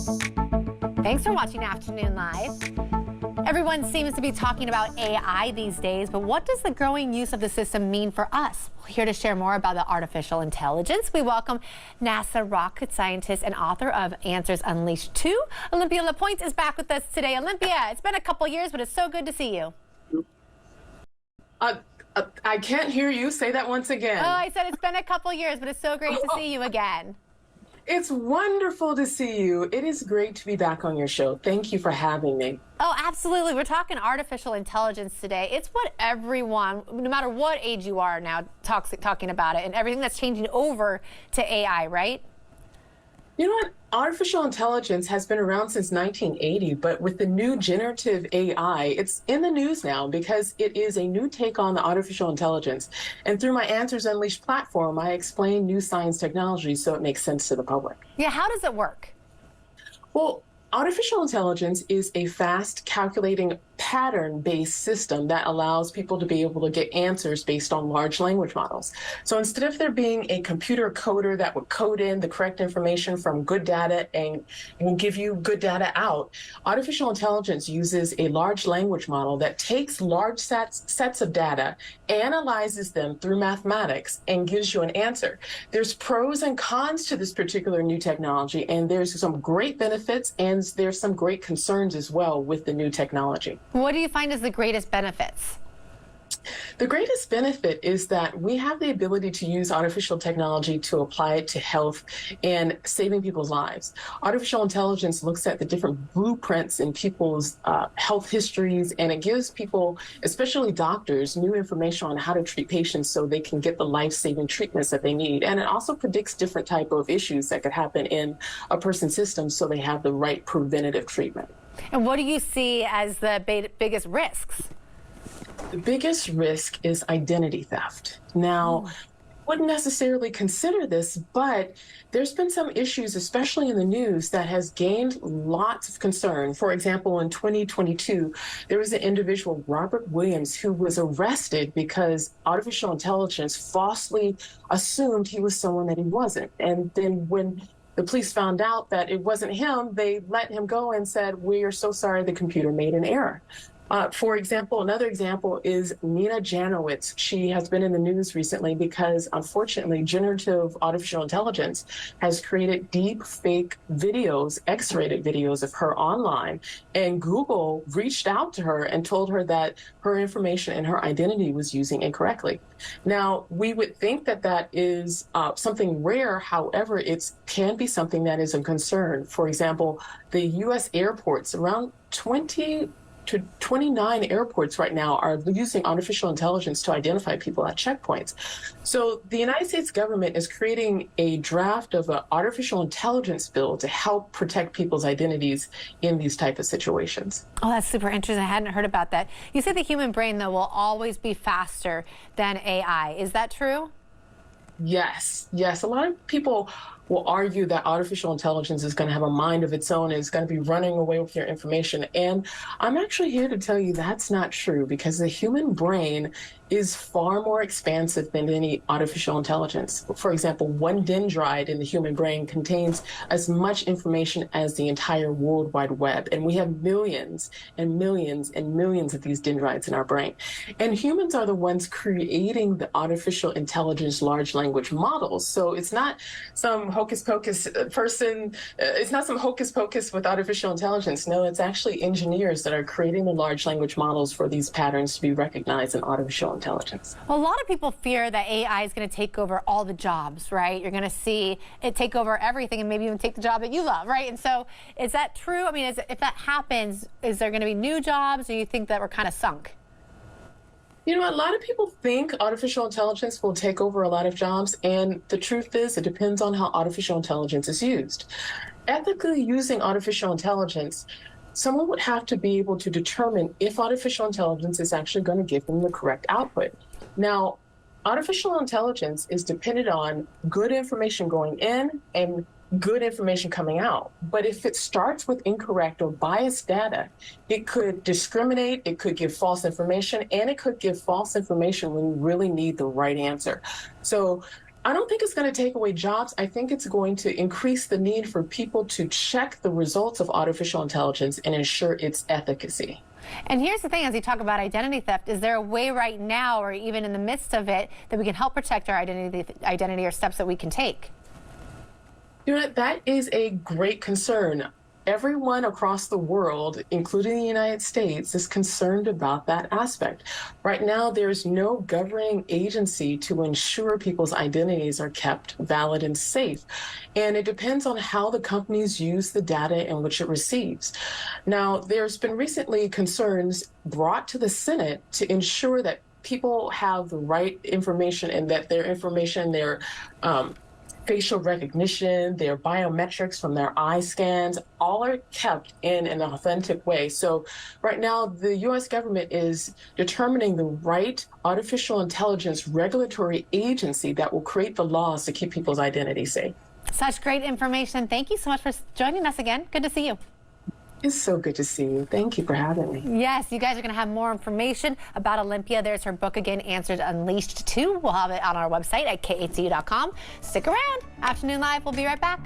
Thanks for watching Afternoon Live. Everyone seems to be talking about AI these days, but what does the growing use of the system mean for us? Well, here to share more about the artificial intelligence, we welcome NASA rocket scientist and author of Answers Unleashed 2. Olympia LePoint is back with us today. Olympia, it's been a couple years, but it's so good to see you. I can't hear you. Say that once again. Oh, I said it's been a couple years, but it's so great to see you again. It's wonderful to see you. It is great to be back on your show. Thank you for having me. Oh, absolutely. We're talking artificial intelligence today. It's what everyone, no matter what age you are now, talking about it, and everything that's changing over to AI, right? You know what? Artificial intelligence has been around since 1980, but with the new generative AI, it's in the news now because it is a new take on the artificial intelligence. And through my Answers Unleashed platform, I explain new science technology so it makes sense to the public. Yeah, how does it work? Well, artificial intelligence is a fast, calculating, pattern-based system that allows people to be able to get answers based on large language models. So instead of there being a computer coder that would code in the correct information from good data and will give you good data out, artificial intelligence uses a large language model that takes large sets of data, analyzes them through mathematics, and gives you an answer. There's pros and cons to this particular new technology, and there's some great benefits and there's some great concerns as well with the new technology. What do you find is the greatest benefits? The greatest benefit is that we have the ability to use artificial technology to apply it to health and saving people's lives. Artificial intelligence looks at the different blueprints in people's health histories, and it gives people, especially doctors, new information on how to treat patients so they can get the life-saving treatments that they need. And it also predicts different type of issues that could happen in a person's system so they have the right preventative treatment. And what do you see as the biggest risks? The biggest risk is identity theft. Now, wouldn't necessarily consider this, but there's been some issues, especially in the news, that has gained lots of concern. For example, in 2022, there was an individual, Robert Williams, who was arrested because artificial intelligence falsely assumed he was someone that he wasn't. And then when the police found out that it wasn't him, they let him go and said, "We are so sorry, the computer made an error." For example, another example is Nina Janowitz. She has been in the news recently because, unfortunately, generative artificial intelligence has created deep fake videos, X-rated videos of her online. And Google reached out to her and told her that her information and her identity was using incorrectly. Now, we would think that that is something rare. However, it can be something that is a concern. For example, the U.S. airports, around 20 to 29 airports right now are using artificial intelligence to identify people at checkpoints. So the United States government is creating a draft of an artificial intelligence bill to help protect people's identities in these type of situations. Oh, that's super interesting. I hadn't heard about that. You said the human brain, though, will always be faster than AI. Is that true? Yes, yes. A lot of people will argue that artificial intelligence is going to have a mind of its own and is going to be running away with your information. And I'm actually here to tell you that's not true, because the human brain is far more expansive than any artificial intelligence. For example, one dendrite in the human brain contains as much information as the entire World Wide Web. And we have millions and millions and millions of these dendrites in our brain. And humans are the ones creating the artificial intelligence large language models. So it's not some hocus pocus person, it's not some hocus pocus with artificial intelligence. No, it's actually engineers that are creating the large language models for these patterns to be recognized in artificial intelligence. Well, a lot of people fear that AI is going to take over all the jobs, right? You're going to see it take over everything and maybe even take the job that you love, right? And so is that true? I mean, if that happens, is there going to be new jobs, or you think that we're kind of sunk? You know, a lot of people think artificial intelligence will take over a lot of jobs, and the truth is it depends on how artificial intelligence is used. Ethically using artificial intelligence, someone would have to be able to determine if artificial intelligence is actually going to give them the correct output. Now, artificial intelligence is dependent on good information going in and good information coming out. But if it starts with incorrect or biased data, it could discriminate, it could give false information, and it could give false information when you really need the right answer. So I don't think it's going to take away jobs. I think it's going to increase the need for people to check the results of artificial intelligence and ensure its efficacy. And here's the thing, as you talk about identity theft, is there a way right now or even in the midst of it that we can help protect our identity or steps that we can take? You know, that is a great concern. Everyone across the world, including the United States, is concerned about that aspect. Right now, there's no governing agency to ensure people's identities are kept valid and safe. And it depends on how the companies use the data in which it receives. Now, there's been recently concerns brought to the Senate to ensure that people have the right information and that their information, their facial recognition, their biometrics from their eye scans, all are kept in an authentic way. So right now, the U.S. government is determining the right artificial intelligence regulatory agency that will create the laws to keep people's identity safe. Such great information. Thank you so much for joining us again. Good to see you. It's so good to see you. Thank you for having me. Yes, you guys are going to have more information about Olympia. There's her book again, Answers Unleashed 2. We'll have it on our website at KATU.com. Stick around. Afternoon Live. We'll be right back.